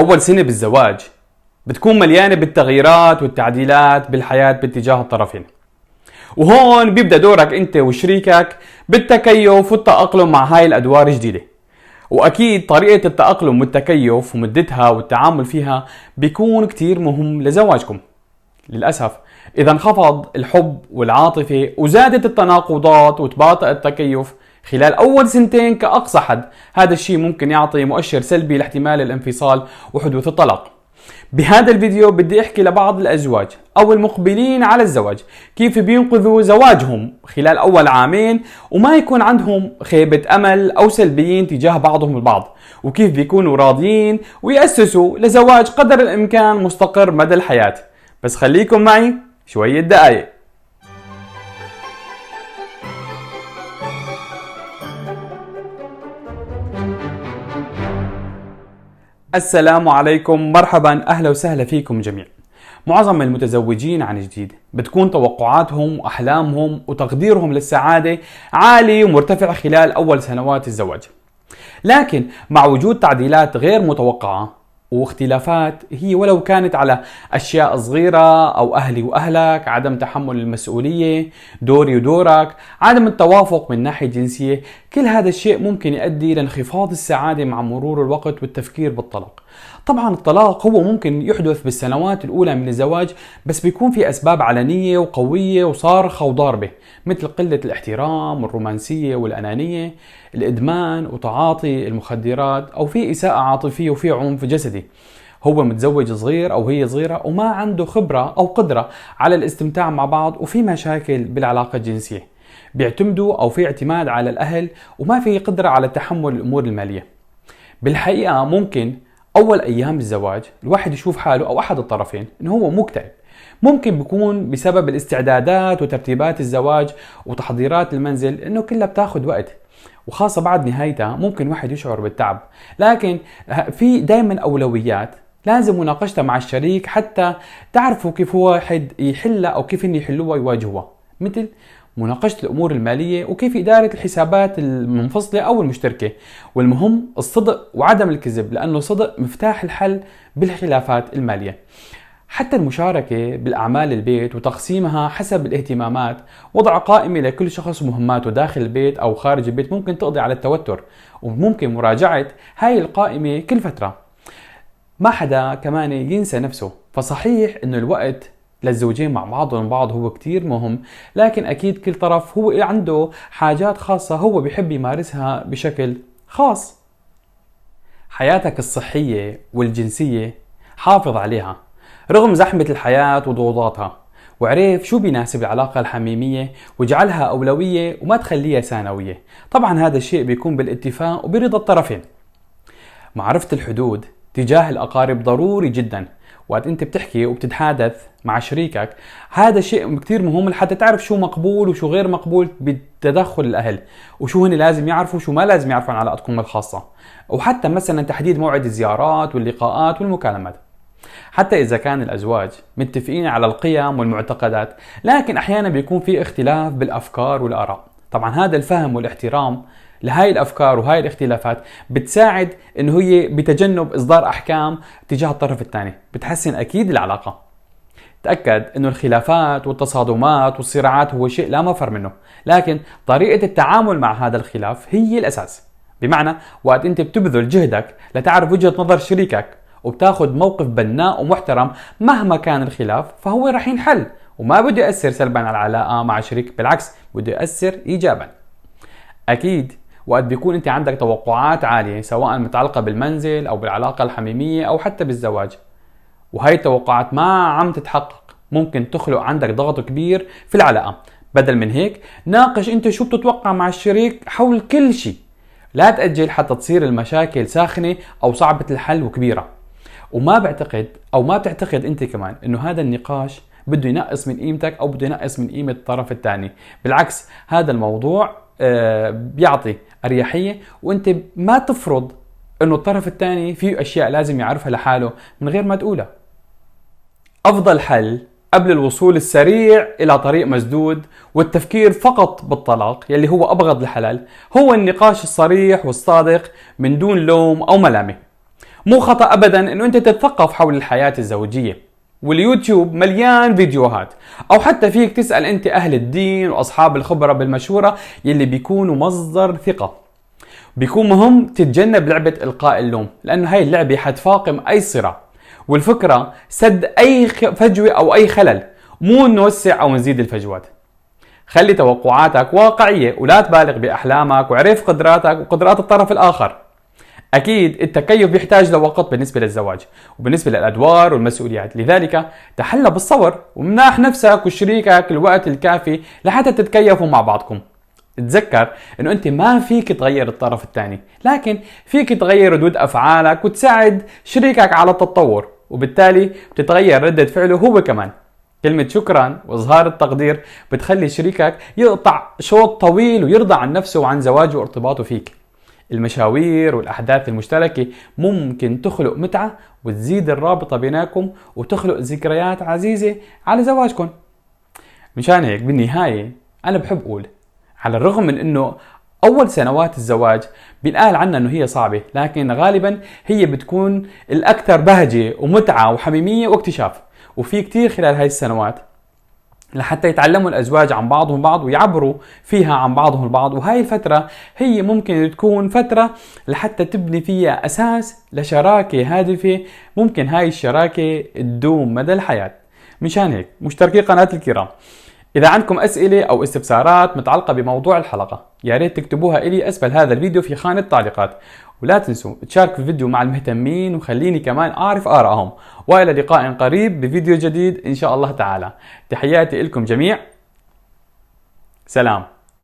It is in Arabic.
أول سنة بالزواج بتكون مليانة بالتغييرات والتعديلات بالحياة باتجاه الطرفين، وهون بيبدأ دورك أنت وشريكك بالتكيف والتأقلم مع هاي الأدوار الجديدة. وأكيد طريقة التأقلم والتكيف ومدتها والتعامل فيها بيكون كتير مهم لزواجكم. للأسف إذا انخفض الحب والعاطفة وزادت التناقضات وتباطأ التكيف خلال أول سنتين كأقصى حد، هذا الشيء ممكن يعطي مؤشر سلبي لاحتمال الانفصال وحدوث الطلاق. بهذا الفيديو بدي احكي لبعض الازواج او المقبلين على الزواج كيف بينقذوا زواجهم خلال اول عامين وما يكون عندهم خيبة امل او سلبيين تجاه بعضهم البعض، وكيف بيكونوا راضيين ويأسسوا لزواج قدر الامكان مستقر مدى الحياة. بس خليكم معي شوية دقايق. السلام عليكم، مرحبا، أهلا وسهلا فيكم جميعا. معظم المتزوجين عن جديد بتكون توقعاتهم وأحلامهم وتقديرهم للسعادة عالي ومرتفع خلال أول سنوات الزواج، لكن مع وجود تعديلات غير متوقعة واختلافات هي ولو كانت على أشياء صغيرة أو أهلي وأهلك، عدم تحمل المسؤولية، دوري ودورك، عدم التوافق من ناحية جنسية، كل هذا الشيء ممكن يؤدي لانخفاض السعادة مع مرور الوقت والتفكير بالطلاق. طبعا الطلاق هو ممكن يحدث بالسنوات الأولى من الزواج، بس بيكون في أسباب علنية وقوية وصارخة وضاربة، مثل قلة الاحترام والرومانسية والأنانية، الإدمان وتعاطي المخدرات، أو في إساءة عاطفية وفي عنف جسدي. هو متزوج صغير أو هي صغيرة وما عنده خبرة أو قدرة على الاستمتاع مع بعض، وفي مشاكل بالعلاقة الجنسية، بيعتمدوا أو في اعتماد على الأهل وما في قدرة على تحمل الأمور المالية. بالحقيقة ممكن أول أيام الزواج الواحد يشوف حاله أو أحد الطرفين إنه هو مكتئب، ممكن بيكون بسبب الاستعدادات وترتيبات الزواج وتحضيرات المنزل إنه كلها بتاخد وقت، وخاصة بعد نهايتها ممكن واحد يشعر بالتعب. لكن في دائما أولويات لازم مناقشتها مع الشريك حتى تعرفوا كيف هو واحد يحلها أو كيف إن يحلوها ويواجهوها، مثل مناقشة الأمور المالية وكيف إدارة الحسابات المنفصلة أو المشتركة. والمهم الصدق وعدم الكذب، لأنه الصدق مفتاح الحل بالخلافات المالية. حتى المشاركة بالأعمال البيت وتقسيمها حسب الاهتمامات، وضع قائمة لكل شخص مهماته داخل البيت أو خارج البيت ممكن تقضي على التوتر، وممكن مراجعة هاي القائمة كل فترة. ما حدا كمان ينسى نفسه، فصحيح إنه الوقت للزوجين مع بعضهم بعض هو كتير مهم، لكن أكيد كل طرف هو عنده حاجات خاصة هو بيحب يمارسها بشكل خاص. حياتك الصحية والجنسية حافظ عليها رغم زحمة الحياة وضغوطاتها، وعرف شو بيناسب العلاقة الحميمية واجعلها أولوية وما تخليها ثانوية. طبعا هذا الشيء بيكون بالاتفاق وبرضا الطرفين. معرفة الحدود تجاه الأقارب ضروري جدا. وقت انت بتحكي وبتتحادث مع شريكك هذا شيء كتير مهم لحتى تعرف شو مقبول وشو غير مقبول بتدخل الأهل، وشو هن لازم يعرفوا وشو ما لازم يعرفوا عن علاقتكم الخاصة، وحتى مثلا تحديد موعد الزيارات واللقاءات والمكالمات. حتى إذا كان الأزواج متفقين على القيم والمعتقدات، لكن أحيانا بيكون في اختلاف بالأفكار والآراء. طبعا هذا الفهم والاحترام لهاي الأفكار وهاي الاختلافات بتساعد إنه هي بتجنب إصدار أحكام تجاه الطرف الثاني، بتحسن أكيد العلاقة. تأكد إنه الخلافات والتصادمات والصراعات هو شيء لا مفر منه، لكن طريقة التعامل مع هذا الخلاف هي الأساس. بمعنى وقت أنت بتبذل جهدك لتعرف وجهة نظر شريكك وبتاخد موقف بناء ومحترم مهما كان الخلاف، فهو رح ينحل وما بده يأثر سلبا على العلاقة مع شريك، بالعكس بده يأثر إيجابا. أكيد وقت بيكون أنت عندك توقعات عالية سواء متعلقة بالمنزل أو بالعلاقة الحميمية أو حتى بالزواج، وهي التوقعات ما عم تتحقق، ممكن تخلق عندك ضغط كبير في العلاقة. بدل من هيك ناقش أنت شو بتتوقع مع الشريك حول كل شيء، لا تأجل حتى تصير المشاكل ساخنة أو صعبة الحل وكبيرة. وما بتعتقد أنت كمان إنه هذا النقاش بده ينقص من قيمتك أو بده ينقص من قيمة الطرف الثاني، بالعكس هذا الموضوع بيعطي أريحية، وأنت ما تفرض إنه الطرف الثاني فيه أشياء لازم يعرفها لحاله من غير ما تقولها. أفضل حل قبل الوصول السريع إلى طريق مسدود والتفكير فقط بالطلاق يلي هو أبغض الحلال هو النقاش الصريح والصادق من دون لوم أو ملامة. مو خطأ أبدا أنه أنت تتثقف حول الحياة الزوجية، واليوتيوب مليان فيديوهات، أو حتى فيك تسأل أنت أهل الدين وأصحاب الخبرة بالمشورة يلي بيكونوا مصدر ثقة. بيكون مهم تتجنب لعبة إلقاء اللوم، لأنه هاي اللعبة حتفاقم أي صراع، والفكرة سد أي فجوة أو أي خلل، مو نوسع أو نزيد الفجوات. خلي توقعاتك واقعية ولا تبالغ بأحلامك، وعرف قدراتك وقدرات الطرف الآخر. أكيد التكيف بيحتاج لوقت بالنسبة للزواج وبالنسبة للأدوار والمسؤوليات، لذلك تحلى بالصبر ومناح نفسك وشريكك الوقت الكافي لحتى تتكيفوا مع بعضكم. تذكر انه انت ما فيك تغير الطرف الثاني، لكن فيك تغير ردود افعالك وتساعد شريكك على التطور، وبالتالي بتتغير ردة فعله هو كمان. كلمة شكرا واظهار التقدير بتخلي شريكك يقطع شوط طويل ويرضى عن نفسه وعن زواجه وارتباطه فيك. المشاوير والاحداث المشتركة ممكن تخلق متعة وتزيد الرابطة بينكم وتخلق ذكريات عزيزة على زواجكم. مشان هيك بالنهاية انا بحب اقول، على الرغم من انه اول سنوات الزواج بينقال عنها انه هي صعبة، لكن غالبا هي بتكون الاكثر بهجة ومتعة وحميمية واكتشاف، وفي كتير خلال هاي السنوات لحتى يتعلموا الازواج عن بعضهم البعض ويعبروا فيها عن بعضهم البعض. وهاي الفترة هي ممكن تكون فترة لحتى تبني فيها اساس لشراكة هادفة، ممكن هاي الشراكة تدوم مدى الحياة. مشان هيك مشتركي قناة الكرام، إذا عندكم أسئلة أو استفسارات متعلقة بموضوع الحلقة يا ريت تكتبوها إلي أسفل هذا الفيديو في خانة التعليقات، ولا تنسوا تشاركوا الفيديو مع المهتمين وخليني كمان أعرف آرائهم. وإلى لقاء قريب بفيديو جديد إن شاء الله تعالى. تحياتي لكم جميع، سلام.